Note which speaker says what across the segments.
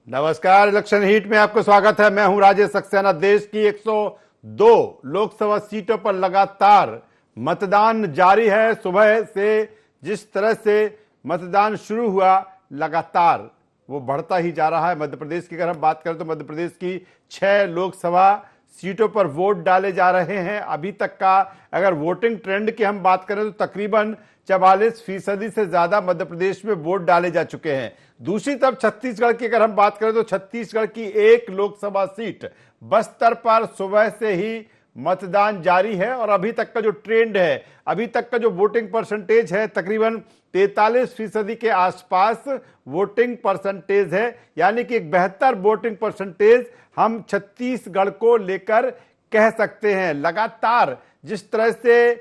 Speaker 1: नमस्कार, election heat में आपका स्वागत है। मैं हूं राजेश सक्सेना। देश की 102 लोकसभा सीटों पर लगातार मतदान जारी है। सुबह से जिस तरह से मतदान शुरू हुआ, लगातार वो बढ़ता ही जा रहा है। मध्य प्रदेश की अगर हम बात करें तो मध्य प्रदेश की 6 लोकसभा सीटों पर वोट डाले जा रहे हैं। अभी तक का अगर वोटिंग ट्रेंड की हम बात करें तो तकरीबन 44% से ज्यादा मध्य प्रदेश में वोट डाले जा चुके हैं। दूसरी तरफ छत्तीसगढ़ की अगर हम बात करें तो छत्तीसगढ़ की एक लोकसभा सीट बस्तर पर सुबह से ही मतदान जारी है और अभी तक का जो ट्रेंड है, अभी तक का जो वोटिंग परसेंटेज है, तकरीबन 43% के आसपास वोटिंग परसेंटेज है। यानी कि एक बेहतर वोटिंग परसेंटेज हम छत्तीसगढ़ को लेकर कह सकते हैं। लगातार जिस तरह से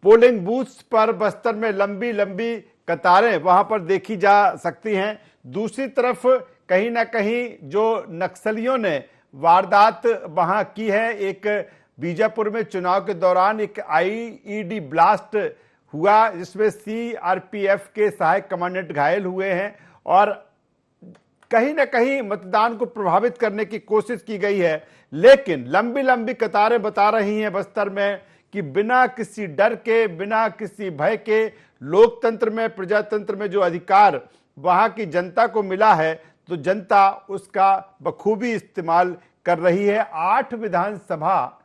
Speaker 1: पोलिंग बूथ्स पर बस्तर में लंबी लंबी कतारें वहां पर देखी जा सकती हैं। दूसरी तरफ कहीं ना कहीं जो नक्सलियों ने वारदात वहां की है, एक बीजापुर में चुनाव के दौरान एक आईईडी ब्लास्ट हुआ जिसमें सीआरपीएफ के सहायक कमांडेंट घायल हुए हैं और कहीं ना कहीं मतदान को प्रभावित करने की कोशिश की गई है। लेकिन लंबी लंबी कतारें बता रही हैं बस्तर में कि बिना किसी डर के, बिना किसी भय के लोकतंत्र में, प्रजातंत्र में जो अधिकार वहां की जनता को मिला है तो जनता उसका बखूबी इस्तेमाल कर रही है। 8 विधानसभा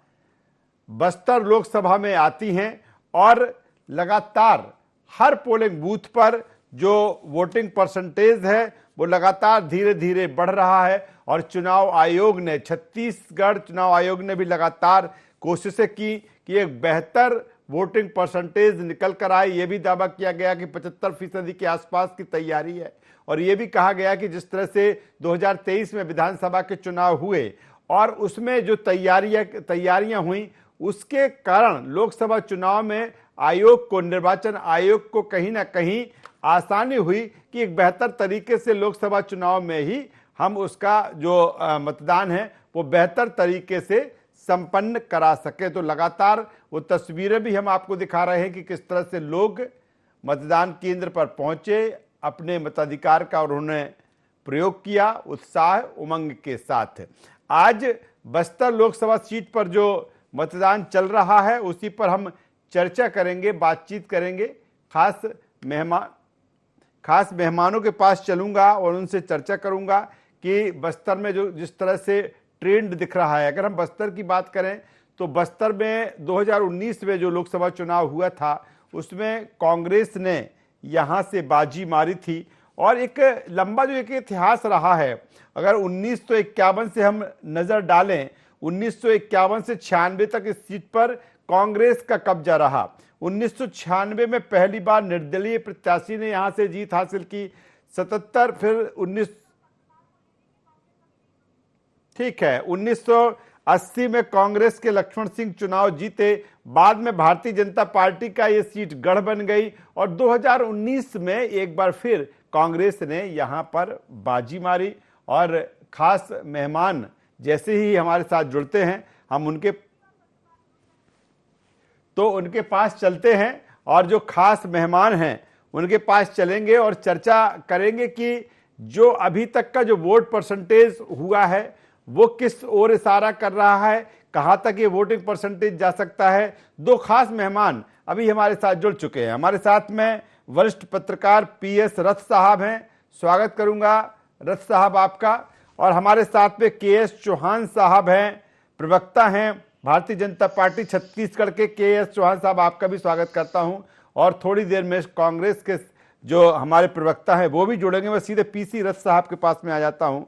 Speaker 1: बस्तर लोकसभा में आती हैं और लगातार हर पोलिंग बूथ पर जो वोटिंग परसेंटेज है वो लगातार धीरे धीरे बढ़ रहा है। और चुनाव आयोग ने, छत्तीसगढ़ चुनाव आयोग ने भी लगातार कोशिशें की कि एक बेहतर वोटिंग परसेंटेज निकल कर आए। यह भी दावा किया गया कि 75% के आसपास की तैयारी है और यह भी कहा गया कि जिस तरह से 2023 में विधानसभा के चुनाव हुए और उसमें जो तैयारियां हुई, उसके कारण लोकसभा चुनाव में आयोग को, निर्वाचन आयोग को कहीं ना कहीं आसानी हुई कि एक बेहतर तरीके से लोकसभा चुनाव में ही हम उसका जो मतदान है वो बेहतर तरीके से संपन्न करा सके। तो लगातार वो तस्वीरें भी हम आपको दिखा रहे हैं कि किस तरह से लोग मतदान केंद्र पर पहुंचे, अपने मताधिकार का उन्होंने प्रयोग किया उत्साह उमंग के साथ। आज बस्तर लोकसभा सीट पर जो मतदान चल रहा है उसी पर हम चर्चा करेंगे, बातचीत करेंगे। खास मेहमानों के पास चलूंगा और उनसे चर्चा करूंगा कि बस्तर में जो जिस तरह से ट्रेंड दिख रहा है। अगर हम बस्तर की बात करें तो बस्तर में 2019 में जो लोकसभा चुनाव हुआ था उसमें कांग्रेस ने यहां से बाजी मारी थी और एक लंबा जो एक इतिहास रहा है। अगर 1951 से हम नजर डालें, 1951 से 96 तक इस सीट पर कांग्रेस का कब्जा रहा। 1996 में पहली बार निर्दलीय प्रत्याशी ने यहां से जीत हासिल की। 77 फिर 1980 में कांग्रेस के लक्ष्मण सिंह चुनाव जीते। बाद में भारतीय जनता पार्टी का यह सीट गढ़ बन गई और 2019 में एक बार फिर कांग्रेस ने यहां पर बाजी मारी। और खास मेहमान जैसे ही हमारे साथ जुड़ते हैं हम उनके पास चलते हैं और जो खास मेहमान हैं उनके पास चलेंगे और चर्चा करेंगे कि जो अभी तक का जो वोट परसेंटेज हुआ है वो किस ओर इशारा कर रहा है, कहां तक ये वोटिंग परसेंटेज जा सकता है। 2 खास मेहमान अभी हमारे साथ जुड़ चुके हैं। हमारे साथ में वरिष्ठ पत्रकार पीएस रथ साहब हैं, स्वागत करूंगा रथ साहब आपका। और हमारे साथ में केएस चौहान साहब हैं, प्रवक्ता हैं भारतीय जनता पार्टी छत्तीसगढ़ के। केएस चौहान साहब आपका भी स्वागत करता हूं। और थोड़ी देर में कांग्रेस के जो हमारे प्रवक्ता हैं वो भी जुड़ेंगे। मैं सीधे पीसी रथ साहब के पास में आ जाता हूं।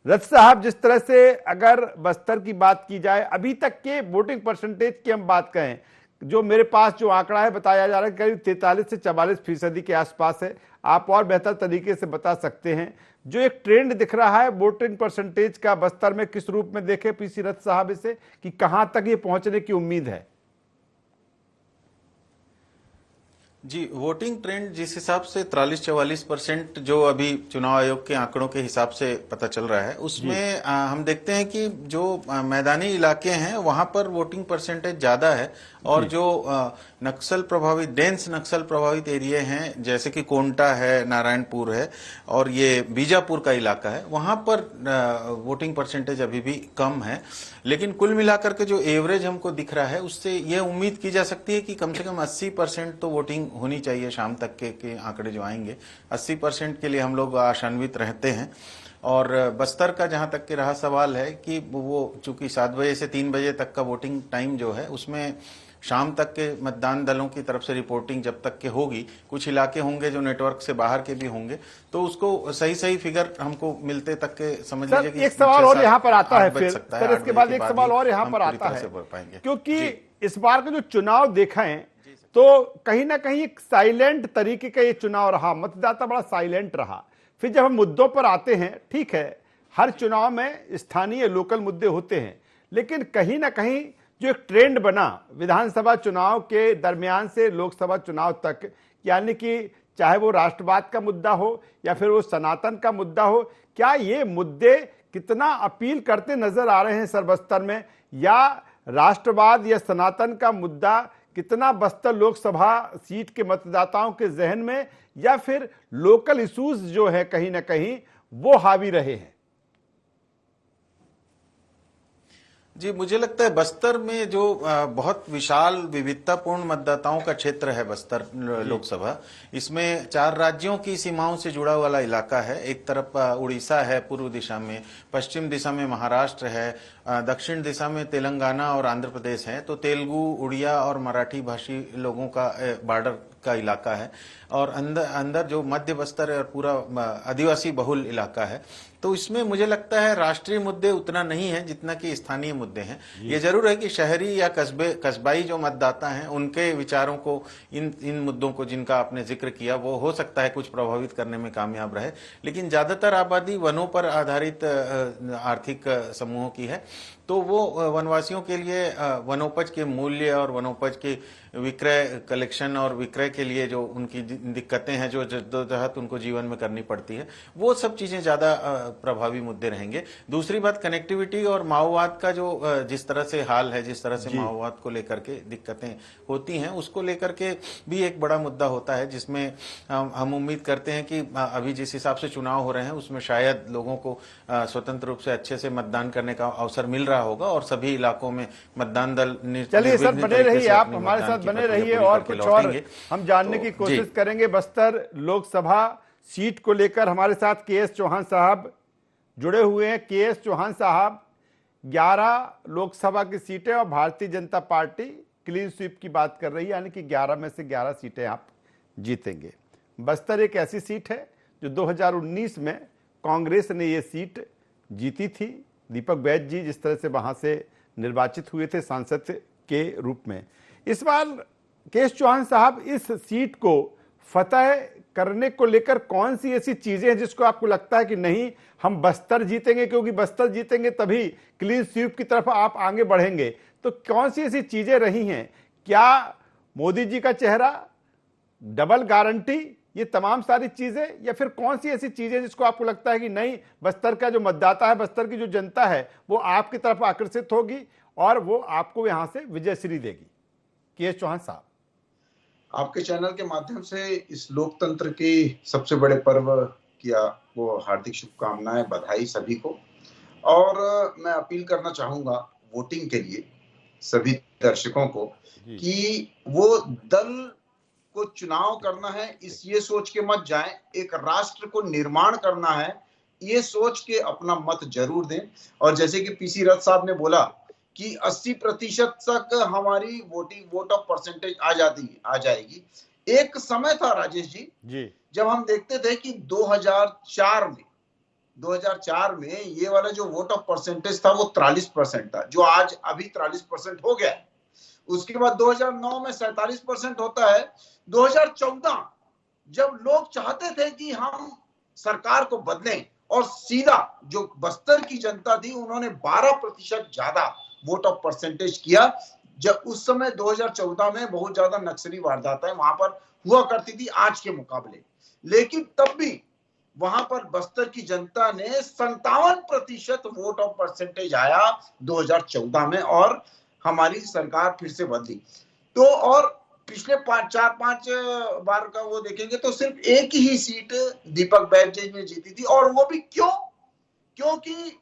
Speaker 1: रथ साहब, जिस तरह से अगर बस्तर की बात की जाए, अभी तक के वोटिंग परसेंटेज की हम बात करें, जो मेरे पास जो आंकड़ा है बताया जा रहा है करीब 43 से 44% के आसपास है। आप और बेहतर तरीके से बता सकते हैं जो एक ट्रेंड दिख रहा है वोटिंग परसेंटेज का बस्तर में, किस रूप में देखे पीसी रथ साहब इसे, कि कहां तक ये पहुंचने की उम्मीद है?
Speaker 2: जी, वोटिंग ट्रेंड जिस हिसाब से 43-44% जो अभी चुनाव आयोग के आंकड़ों के हिसाब से पता चल रहा है उसमें हम देखते हैं कि जो मैदानी इलाके हैं वहां पर वोटिंग परसेंटेज ज्यादा है और जो नक्सल प्रभावित डेंस नक्सल प्रभावित एरिया हैं जैसे कि कोंटा है, नारायणपुर है और ये बीजापुर का इलाका है, वहां पर वोटिंग परसेंटेज अभी भी कम है। लेकिन कुल मिलाकर के जो एवरेज हमको दिख रहा है उससे ये उम्मीद की जा सकती है कि कम से कम 80% तो वोटिंग होनी चाहिए। शाम तक के आंकड़े जो आएंगे 80% के लिए हम लोग आशान्वित रहते हैं। और बस्तर का जहां तक के रहा सवाल है कि वो चूंकि 7 बजे से 3 बजे तक का वोटिंग टाइम जो है उसमें शाम तक के मतदान दलों की तरफ से रिपोर्टिंग जब तक के होगी, कुछ इलाके होंगे जो नेटवर्क से बाहर के भी होंगे, तो उसको सही फिगर हमको मिलते तक के समझ लीजिए कि
Speaker 1: एक सवाल और यहाँ पर आता है, फिर
Speaker 2: सर
Speaker 1: इसके बाद एक सवाल और यहाँ पर आता है, क्योंकि इस बार का जो चुनाव देखा है तो कहीं ना कहीं एक साइलेंट तरीके का ये चुनाव रहा, मतदाता बड़ा साइलेंट रहा। फिर जब हम मुद्दों पर आते हैं, ठीक है हर चुनाव में स्थानीय लोकल मुद्दे होते हैं, लेकिन कहीं ना कहीं जो एक ट्रेंड बना विधानसभा चुनाव के दरमियान से लोकसभा चुनाव तक, यानी कि चाहे वो राष्ट्रवाद का मुद्दा हो या फिर वो सनातन का मुद्दा हो, क्या ये मुद्दे कितना अपील करते नजर आ रहे हैं सर बस्तर में, या राष्ट्रवाद या सनातन का मुद्दा कितना बस्तर लोकसभा सीट के मतदाताओं के जहन में, या फिर लोकल इश्यूज जो है कहीं ना कहीं वो हावी रहे हैं?
Speaker 2: जी, मुझे लगता है बस्तर में जो बहुत विशाल विविधतापूर्ण मतदाताओं का क्षेत्र है बस्तर लोकसभा, इसमें 4 राज्यों की सीमाओं से जुड़ा वाला इलाका है। एक तरफ उड़ीसा है पूर्व दिशा में, पश्चिम दिशा में महाराष्ट्र है, दक्षिण दिशा में तेलंगाना और आंध्र प्रदेश है। तो तेलुगु, उड़िया और मराठी भाषी लोगों का बॉर्डर का इलाका है। और अंदर जो मध्य बस्तर और पूरा आदिवासी बहुल इलाका है। तो इसमें मुझे लगता है राष्ट्रीय मुद्दे उतना नहीं है जितना कि स्थानीय मुद्दे हैं। ये जरूर है कि शहरी या कस्बाई जो मतदाता हैं उनके विचारों को, इन मुद्दों को जिनका आपने जिक्र किया, वो हो सकता है कुछ प्रभावित करने में कामयाब रहे। लेकिन ज्यादातर आबादी वनों पर आधारित आर्थिक समूहों की है, तो वो वनवासियों के लिए वनोपज के मूल्य और वनोपज के विक्रय, कलेक्शन और विक्रय के लिए जो उनकी दिक्कतें हैं, जो जद्दोजहद उनको जीवन में करनी पड़ती है, वो सब चीजें ज्यादा प्रभावी मुद्दे रहेंगे। दूसरी बात, कनेक्टिविटी और माओवाद का जो जिस तरह से हाल है, जिस तरह से माओवाद को लेकर के दिक्कतें होती हैं, उसको लेकर के भी एक बड़ा मुद्दा होता है, जिसमें हम उम्मीद करते हैं कि अभी जिस हिसाब से चुनाव हो रहे हैं उसमें शायद लोगों को स्वतंत्र रूप से अच्छे से मतदान करने का अवसर मिल रहा होगा और सभी इलाकों में मतदान दल।
Speaker 1: चलिए सर, बने रहिए, आप हमारे साथ बने रहिए और कुछ और हम जानने की कोशिश करेंगे बस्तर लोकसभा सीट को लेकर। हमारे साथ के.एस. चौहान साहब जुड़े हुए हैं। के.एस. चौहान साहब, 11 लोकसभा की सीटें और Bharatiya Janata party clean sweep की बात कर रही है, यानी कि 11 में से 11 सीटें आप जीतेंगे। बस्तर एक ऐसी सीट है जो 2019 में कांग्रेस ने ये सीट जीती थी। दीपक बैज जी जिस तरह से वहां से निर्वाचित हुए थे सांसद के रूप में। इस बार के.एस. चौहान साहब, इस सीट को फतह करने को लेकर कौन सी ऐसी चीजें हैं जिसको आपको लगता है कि नहीं, हम बस्तर जीतेंगे, क्योंकि बस्तर जीतेंगे तभी क्लीन स्वीप की तरफ आप आगे बढ़ेंगे? तो कौन सी ऐसी चीजें रही हैं? क्या मोदी जी का चेहरा, डबल गारंटी, ये तमाम सारी चीजें, या फिर कौन सी ऐसी चीजें जिसको आपको लगता है कि नहीं, बस्तर का जो मतदाता है, बस्तर की जो जनता है, वो आपकी तरफ आकर्षित होगी और वो आपको यहां से विजयश्री देगी? के.एस. चौहान साहब,
Speaker 3: आपके चैनल के माध्यम से इस लोकतंत्र के सबसे बड़े पर्व की वो हार्दिक शुभकामनाएं, बधाई सभी को। और मैं अपील करना चाहूंगा वोटिंग के लिए सभी दर्शकों को कि वो दल को चुनाव करना है, ये सोच के मत जाएं, एक राष्ट्र को निर्माण करना है, ये सोच के अपना मत जरूर दें। और जैसे कि पीसी रथ साहब ने बोला कि 80% तक हमारी वोट ऑफ परसेंटेज आ जाएगी। एक समय था राजेश जी जब हम देखते थे कि 2004 में ये वाला जो वोट ऑफ परसेंटेज था वो 43% था, जो आज अभी 43% हो गया है। उसके बाद 2009 में 47% होता है। 2014 जब लोग चाहते थे कि हम सरकार को बदलें, और सीधा जो बस्तर की जनता थी उन्होंने 12% ज्यादा वोट ऑफ परसेंटेज किया। जब उस समय 2014 में बहुत ज्यादा नक्सली वारदातें वहां पर हुआ करती थी आज के मुकाबले, लेकिन तब भी वहां पर बस्तर की जनता ने 57% वोट ऑफ परसेंटेज आया 2014 में, और हमारी सरकार फिर से बदली। तो और पिछले 4-5 बार का वो देखेंगे तो सिर्फ एक ही सीट दीपक बैनर्जी ने जीती थी, और वो भी क्योंकि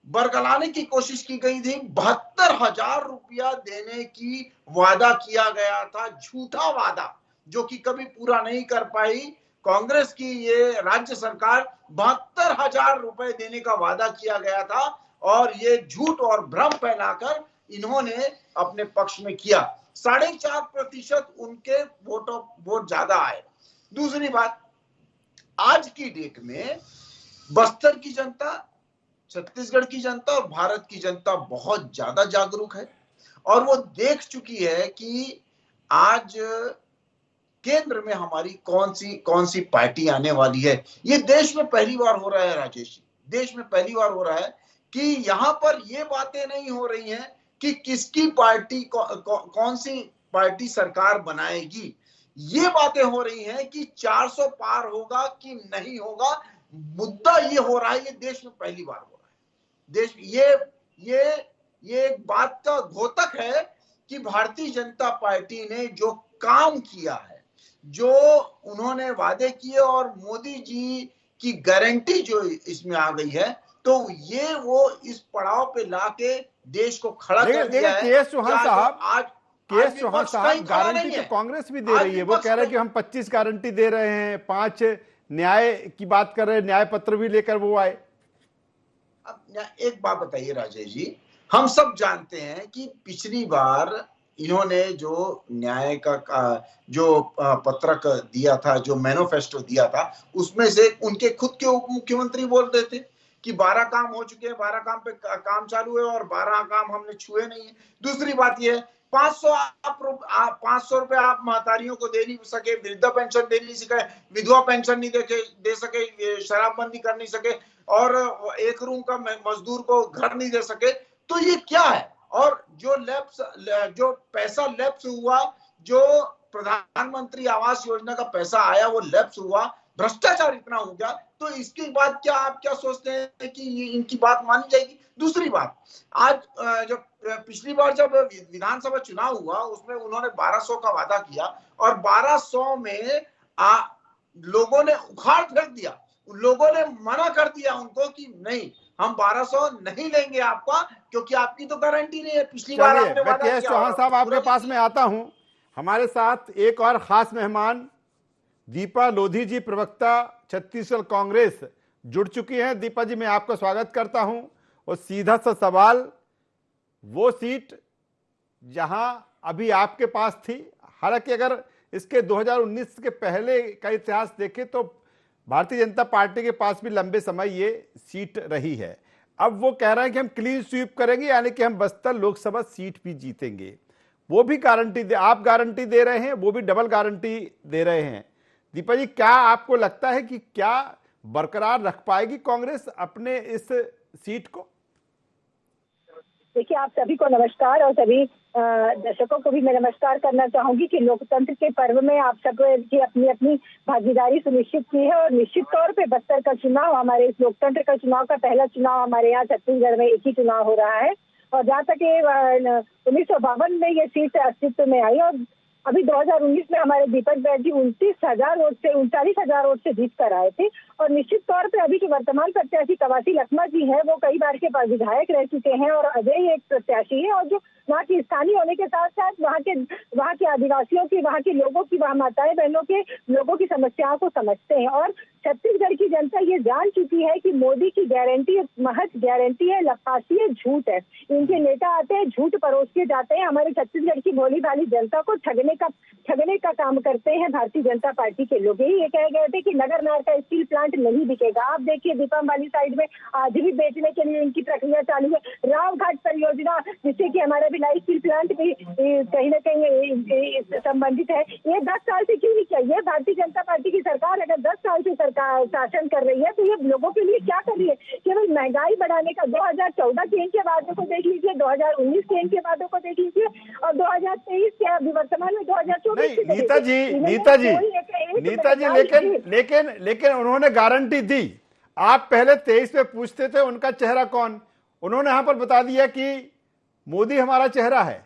Speaker 3: बरगलाने की कोशिश की गई थी। 72,000 रुपया देने की वादा किया गया था, झूठा वादा, जो कि कभी पूरा नहीं कर पाई कांग्रेस की ये राज्य सरकार। 72,000 रुपए देने का वादा किया गया था, और ये झूठ और भ्रम फैलाकर इन्होंने अपने पक्ष में किया। 4.5% उनके वोट ज्यादा आए। दूसरी बात, आज की डेट में बस्तर की जनता, छत्तीसगढ़ की जनता और भारत की जनता बहुत ज्यादा जागरूक है, और वो देख चुकी है कि आज केंद्र में हमारी कौन सी पार्टी आने वाली है। ये देश में पहली बार हो रहा है राजेश जी, देश में पहली बार हो रहा है कि यहाँ पर ये बातें नहीं हो रही हैं कि किसकी पार्टी कौन सी पार्टी सरकार बनाएगी। ये बातें हो रही हैं कि 400 पार होगा कि नहीं होगा। मुद्दा ये हो रहा है, ये देश में पहली बार हो रहा है। देश ये एक बात का द्योतक है कि भारतीय जनता पार्टी ने जो काम किया है, जो उन्होंने वादे किए, और मोदी जी की गारंटी जो इसमें आ गई है, तो ये वो इस पड़ाव पे लाके देश को खड़ा कर दिया है।
Speaker 1: केएस चौहान साहब,
Speaker 3: आज
Speaker 1: गारंटी तो कांग्रेस भी दे रही है। वो कह रहे हैं कि हम 25 गारंटी दे रहे हैं, 5 न्याय की बात कर रहे हैं, न्याय पत्र भी लेकर वो आए।
Speaker 3: अब एक बात बताइए राजेश जी, हम सब जानते हैं कि पिछली बार इन्होंने जो न्याय का जो पत्रक दिया था, जो मैनिफेस्टो दिया था, उसमें से उनके खुद के उप मुख्यमंत्री बोल रहे थे कि 12 काम हो चुके हैं, 12 काम पे काम चालू है, और 12 काम हमने छुए नहीं है। दूसरी बात यह है, 500 रुपए आप महतारियों को दे नहीं सके, वृद्धा पेंशन दे नहीं सके, विधवा पेंशन नहीं दे सके, शराबबंदी कर नहीं सके, और 1 रूम का मजदूर को घर नहीं दे सके। तो ये क्या है? और जो पैसा लैप्स हुआ, जो प्रधानमंत्री आवास योजना का पैसा आया, वो लैप्स हुआ, भ्रष्टाचार इतना हो गया, तो इसके बाद आप क्या सोचते हैं कि इनकी बात मानी जाएगी? दूसरी बात, आज जब पिछली बार जब विधानसभा चुनाव हुआ, उसमें उन्होंने 1200 का वादा किया, और 1200 में लोगों ने उखाड़ फेंक दिया। लोगों ने मना कर दिया उनको कि नहीं, हम 1200 नहीं लेंगे आपका, क्योंकि आपकी तो गारंटी नहीं है। पिछली बार आपने वादा किया।
Speaker 1: चौहान साहब, आपके पास में आता हूं। हमारे साथ एक और खास मेहमान दीपा लोधी जी, प्रवक्ता छत्तीसगढ़ कांग्रेस, जुड़ चुकी हैं। दीपा जी, मैं आपका स्वागत करता हूं। और सीधा सा सवाल, वो सीट जहां अभी आपके पास थी, हालांकि अगर इसके 2019 के पहले का इतिहास देखें तो भारतीय जनता पार्टी के पास भी लंबे समय ये सीट रही है। अब वो कह रहे हैं कि हम क्लीन स्वीप करेंगे, यानी कि हम बस्तर लोकसभा सीट भी जीतेंगे। वो भी गारंटी आप गारंटी दे रहे हैं, वो भी डबल गारंटी दे रहे हैं। दीपा जी, क्या आपको लगता है कि क्या बरकरार रख पाएगी कांग्रेस अपने इस सीट को?
Speaker 4: देखिए, आप सभी को नमस्कार, और सभी दर्शकों को भी मैं नमस्कार करना चाहूंगी कि लोकतंत्र के पर्व में आप सब की अपनी अपनी भागीदारी सुनिश्चित की है। और निश्चित तौर पे बस्तर का चुनाव, हमारे इस लोकतंत्र का चुनाव का पहला चुनाव हमारे यहाँ छत्तीसगढ़ में एक ही चुनाव हो रहा है। और जहाँ तक 1952 में ये सीट अस्तित्व में आई, और अभी 2019 में हमारे दीपक बैनर्जी 39,000 वोट से जीत कर आए थे। और निश्चित तौर पे अभी जो वर्तमान प्रत्याशी कवासी लखमा जी हैं, वो कई बार के विधायक रह चुके हैं, और अजय एक प्रत्याशी है, और जो वहाँ की स्थानीय होने के साथ साथ वहाँ के आदिवासियों की, वहाँ के लोगों की, वहाँ माताएं बहनों के लोगों की समस्याओं को समझते हैं। और छत्तीसगढ़ की जनता ये जान चुकी है कि मोदी की गारंटी महज गारंटी है, लपासी है, झूठ है। इनके नेता आते हैं, झूठ परोस के जाते हैं, हमारे छत्तीसगढ़ की भोली भाली जनता को ठगने का काम करते हैं भारतीय जनता पार्टी के लोग। यही ये कह गए थे कि नगरनार का स्टील प्लांट नहीं बिकेगा। आप देखिए, दीपम वाली साइड में आज भी बेचने के लिए इनकी प्रक्रिया चालू है। रावघाट परियोजना, जिससे कि हमारे भिलाई स्टील प्लांट भी कहीं न कहीं संबंधित है, ये 10 साल से क्यों नहीं चाहिए? भारतीय जनता पार्टी की सरकार अगर 10 साल से सरकार शासन कर रही है, तो ये लोगों के लिए क्या कर रही है? केवल महंगाई बढ़ाने का 2014 के इनके वादों को देख लीजिए, 2019 के इनके वादों को देख लीजिए, और 2023 के अभी वर्तमान में 2024
Speaker 1: नीता जी, लेकिन उन्होंने गारंटी दी। आप पहले 23 में पूछते थे उनका चेहरा कौन, उन्होंने यहां पर बता दिया कि मोदी हमारा चेहरा है।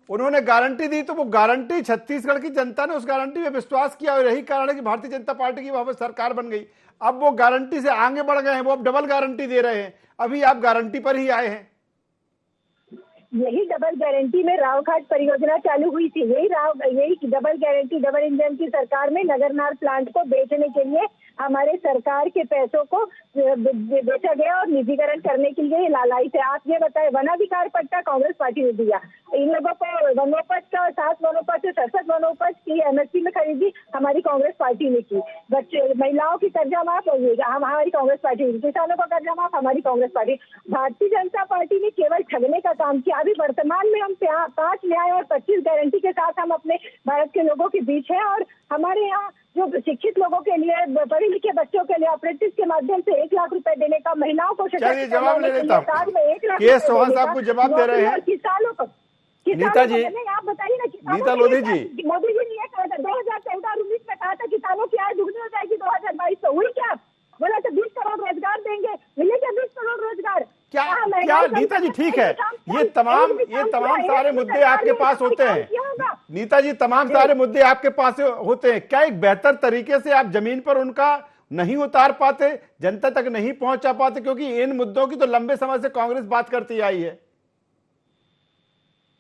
Speaker 1: उन्होंने गारंटी दी, तो वो गारंटी छत्तीसगढ़ की जनता ने उस गारंटी में विश्वास किया और यही कारण है कि भारतीय जनता पार्टी की वहां पर सरकार बन गई। अब वो गारंटी से आगे बढ़ गए हैं, वो अब डबल गारंटी दे रहे हैं। अभी आप गारंटी पर ही आए हैं।
Speaker 4: यही डबल गारंटी में रावघाट परियोजना चालू हुई थी। यही डबल गारंटी, डबल इंजन की सरकार में नगरनार प्लांट को बेचने के लिए हमारे सरकार के पैसों को बेचा गया और निजीकरण करने के लिए लालाई थे। आप ये बताएं, वनाधिकार पट्टा कांग्रेस पार्टी ने दिया, इन लोगों को वनोपज का 7 वनोपज से 67 वनोपज की एमएसपी में खरीदी हमारी कांग्रेस पार्टी ने की। बच्चे महिलाओं की कर्जा माफ हमारी कांग्रेस पार्टी ने, किसानों का कर्जा माफ हमारी कांग्रेस पार्टी। भारतीय जनता पार्टी ने केवल ठगने का काम किया। अभी वर्तमान में हम 5 न्याय और 25 गारंटी के साथ हम अपने भारत के लोगों के बीच हैं और हमारे यहाँ जो शिक्षित लोगों के लिए, पढ़े लिखे बच्चों के लिए अप्रेंटिस के माध्यम से 1 लाख रुपए देने का, महिलाओं को
Speaker 1: चलिए जवाब ले लेता हूँ। के चौहान साहब को जवाब दे रहे हैं।
Speaker 4: किसानों को,
Speaker 1: नीता जी,
Speaker 4: आप बताइए ना,
Speaker 1: नीता लोधी जी,
Speaker 4: मोदी जी ने कहा था 2014-19 में कहा था किसानों की आय दुगनी हो जाएगी 2022 में, हुई क्या? बोला तो 20 करोड़ रोजगार देंगे, मिले क्या 20 करोड़ रोजगार?
Speaker 1: क्या नीता जी ठीक है, ये तमाम सारे मुद्दे आपके पास होते हैं। नीता जी, तमाम सारे मुद्दे आपके पास होते हैं, क्या एक बेहतर तरीके से आप जमीन पर उनका नहीं उतार पाते, जनता तक नहीं पहुंचा पाते? क्योंकि इन मुद्दों की तो लंबे समय से कांग्रेस बात करती आई है।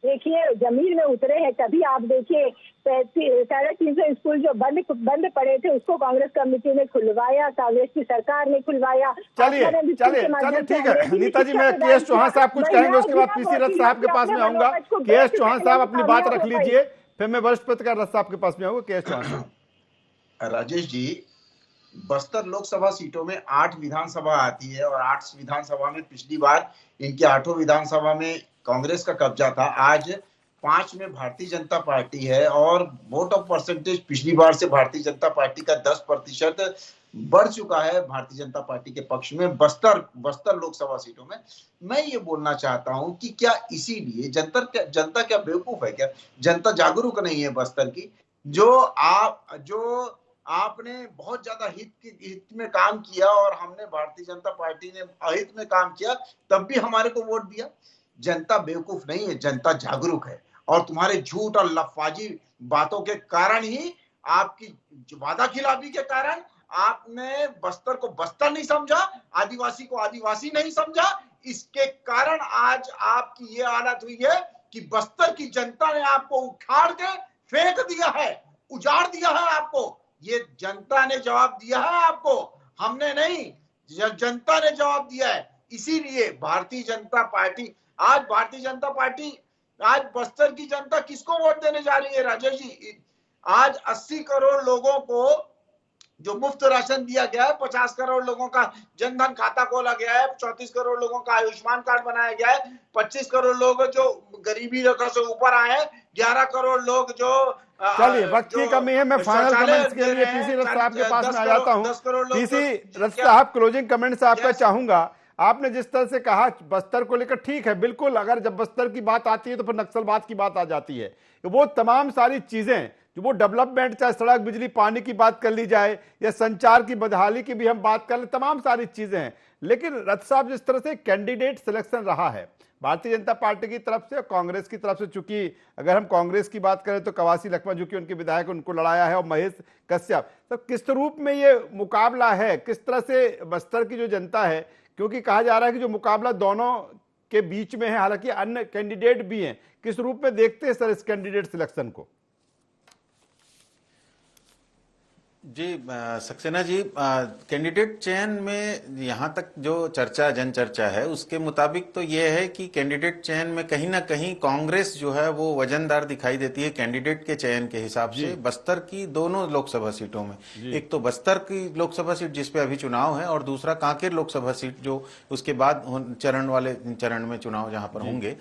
Speaker 4: देखिए, जमीन में उतरे हैं तभी। आप देखिए 350 स्कूल जो बंद पड़े थे उसको कांग्रेस कमेटी ने खुलवाया, कांग्रेस की सरकार ने खुलवाया।
Speaker 1: चलिए ठीक है नीता जी, मैं के एस चौहान साहब कुछ कहेंगे, उसके बाद पीसी रथ साहब के पास में आऊंगा। के एस चौहान साहब अपनी बात रख लीजिए, फिर मैं वरिष्ठ पत्रकार रथ साहब के पास में आऊंगा। के एस चौहान साहब।
Speaker 3: राजेश जी, बस्तर लोकसभा सीटों में 8 विधानसभा आती है और 8 विधानसभा में पिछली बार इनके 8 विधानसभा में कांग्रेस का कब्जा था। आज 5 में भारतीय जनता पार्टी है और वोट ऑफ परसेंटेज पिछली बार से भारतीय जनता पार्टी का 10% बढ़ चुका है भारतीय जनता पार्टी के पक्ष में बस्तर लोकसभा सीटों में। मैं ये बोलना चाहता हूं कि क्या इसीलिए जनता क्या बेवकूफ है क्या? जनता जागरूक नहीं है बस्तर की? जो आपने बहुत ज्यादा हित में काम किया और हमने भारतीय जनता पार्टी ने अहित में काम किया, तब भी हमारे को वोट दिया। जनता बेवकूफ नहीं है, जनता जागरूक है और तुम्हारे झूठ और लफाजी बातों के कारण ही, आपकी वादा खिलाफी के कारण आपने बस्तर को बस्तर नहीं समझा, आदिवासी को आदिवासी नहीं समझा। इसके कारण आज आपकी ये हालत हुई है कि बस्तर की जनता ने आपको उखाड़ के फेंक दिया है, उजाड़ दिया है आपको। ये जनता ने जवाब दिया है आपको, हमने नहीं, जनता ने जवाब दिया है। इसीलिए भारतीय जनता पार्टी आज बस्तर की जनता किसको वोट देने जा रही है राजेश जी? आज 80 करोड़ लोगों को जो मुफ्त राशन दिया गया है, 50 करोड़ लोगों का जनधन खाता खोला गया है, 34 करोड़ लोगों का आयुष्मान कार्ड बनाया गया है, 25 करोड़ लोग जो गरीबी रेखा से ऊपर आए हैं, 11 करोड़ लोग जो
Speaker 1: चलिए वक्त की कमी है, मैं फाइनल कमेंट्स के लिए पीसी रथ साहब के पास में आ जाता हूं। पीसी रथ साहब, क्लोजिंग कमेंट्स आपका चाहूंगा। आपने जिस तरह से कहा बस्तर को लेकर, ठीक है, बिल्कुल, अगर जब बस्तर की बात आती है तो फिर नक्सलवाद की बात आ जाती है। वो तमाम सारी चीजें जो वो डेवलपमेंट, चाहे सड़क, बिजली, पानी की बात कर ली जाए या संचार की बदहाली की भी हम बात कर ले, तमाम सारी चीजें हैं। लेकिन रथ साहब, जिस तरह से कैंडिडेट सिलेक्शन रहा है भारतीय जनता पार्टी की तरफ से और कांग्रेस की तरफ से, चूंकि अगर हम कांग्रेस की बात करें तो कवासी लखमा जो कि उनके विधायक, उनको लड़ाया है, और महेश कश्यप, तो किस रूप में ये मुकाबला है, किस तरह से बस्तर की जो जनता है, क्योंकि कहा जा रहा है कि जो मुकाबला दोनों के बीच में है, हालांकि अन्य कैंडिडेट भी हैं, किस रूप में देखते हैं सर इस कैंडिडेट सिलेक्शन को?
Speaker 2: जी सक्सेना जी, कैंडिडेट चयन में यहाँ तक जो जन चर्चा है उसके मुताबिक तो ये है कि कैंडिडेट चयन में कहीं ना कहीं कांग्रेस जो है वो वजनदार दिखाई देती है कैंडिडेट के चयन के हिसाब से बस्तर की दोनों लोकसभा सीटों में। एक तो बस्तर की लोकसभा सीट जिसपे अभी चुनाव है और दूसरा कांकेर लोकसभा सीट जो उसके बाद चरण में चुनाव जहां पर होंगे।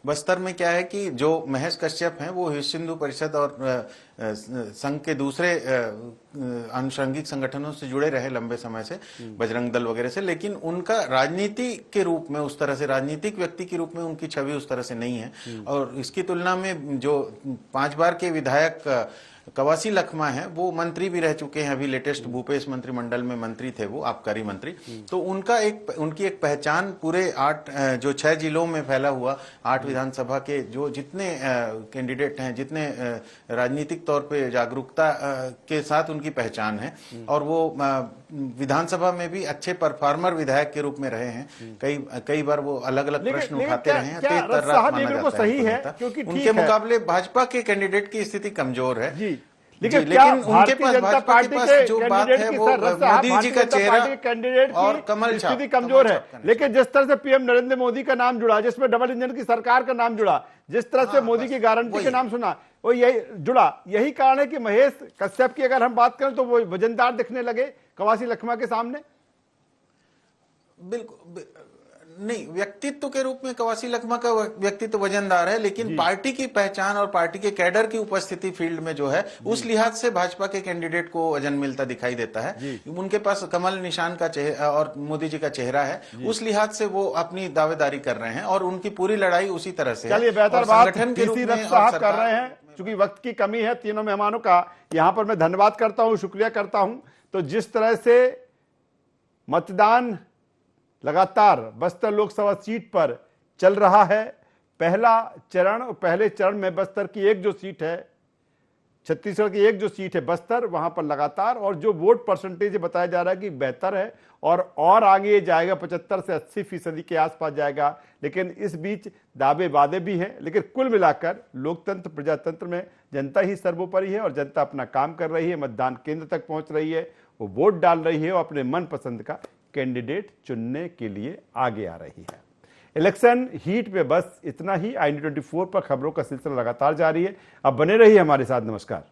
Speaker 2: बस्तर में क्या है कि जो महेश कश्यप हैं वो विश्व हिंदू परिषद और संघ के दूसरे आनुषंगिक संगठनों से जुड़े रहे लंबे समय से, बजरंग दल वगैरह से, लेकिन उनका राजनीति के रूप में उस तरह से, राजनीतिक व्यक्ति के रूप में उनकी छवि उस तरह से नहीं है। और इसकी तुलना में जो 5 बार के विधायक कवासी लखमा है वो मंत्री भी रह चुके हैं, अभी लेटेस्ट भूपेश मंत्रिमंडल में मंत्री थे, वो आबकारी मंत्री। तो उनकी एक पहचान पूरे 6 जिलों में फैला हुआ 8 विधानसभा के जो जितने कैंडिडेट हैं, जितने राजनीतिक तौर पे जागरूकता के साथ उनकी पहचान है, और वो विधानसभा में भी अच्छे परफॉर्मर विधायक के रूप में रहे हैं। कई बार वो अलग अलग प्रश्न उठाते रहे हैं, तेज तर्रार माना जाता है
Speaker 1: क्योंकि
Speaker 2: उनके मुकाबले भाजपा के कैंडिडेट की स्थिति कमजोर है।
Speaker 1: लेकिन
Speaker 2: उनके पास भाजपा के पास जो बात है वो मोदी जी का चेहरा
Speaker 1: कैंडिडेट
Speaker 2: और कमल छाप
Speaker 1: स्थिति कमजोर है। लेकिन जिस तरह से पीएम नरेंद्र मोदी का नाम जुड़ा, जिसमें डबल इंजन की सरकार का नाम जुड़ा, जिस तरह से मोदी की गारंटी का नाम सुना, वो यही जुड़ा। यही कारण है कि महेश कश्यप की अगर हम बात करें तो वो वजनदार दिखने लगे कवासी लखमा के सामने।
Speaker 2: बिल्कुल नहीं, व्यक्तित्व के रूप में कवासी लखमा का व्यक्तित्व वजनदार है, लेकिन पार्टी की पहचान और पार्टी के कैडर की उपस्थिति फील्ड में जो है, उस लिहाज से भाजपा के कैंडिडेट को वजन मिलता दिखाई देता है। उनके पास कमल निशान का चेहरा और मोदी जी का चेहरा है, उस लिहाज से वो अपनी दावेदारी कर रहे हैं और उनकी पूरी लड़ाई उसी तरह से।
Speaker 1: चलिए, बेहतर बात साहब कर रहे हैं। चूंकि वक्त की कमी है, तीनों मेहमानों का यहां पर मैं धन्यवाद करता हूं, शुक्रिया करता हूं। तो जिस तरह से मतदान लगातार बस्तर लोकसभा सीट पर चल रहा है, पहले चरण में बस्तर की एक जो सीट है, छत्तीसगढ़ की एक जो सीट है बस्तर, वहां पर लगातार, और जो वोट परसेंटेज बताया जा रहा है कि बेहतर है और आगे जाएगा, 75 से 80% के आसपास जाएगा। लेकिन इस बीच दावे वादे भी हैं। लेकिन कुल मिलाकर लोकतंत्र प्रजातंत्र में जनता ही सर्वोपरि है और जनता अपना काम कर रही है, मतदान केंद्र तक पहुंच रही है, वो वोट डाल रही है और अपने मनपसंद का कैंडिडेट चुनने के लिए आगे आ रही है। इलेक्शन हीट पे बस इतना ही। i24 पर खबरों का सिलसिला लगातार जारी है। अब बने रहिए हमारे साथ। नमस्कार।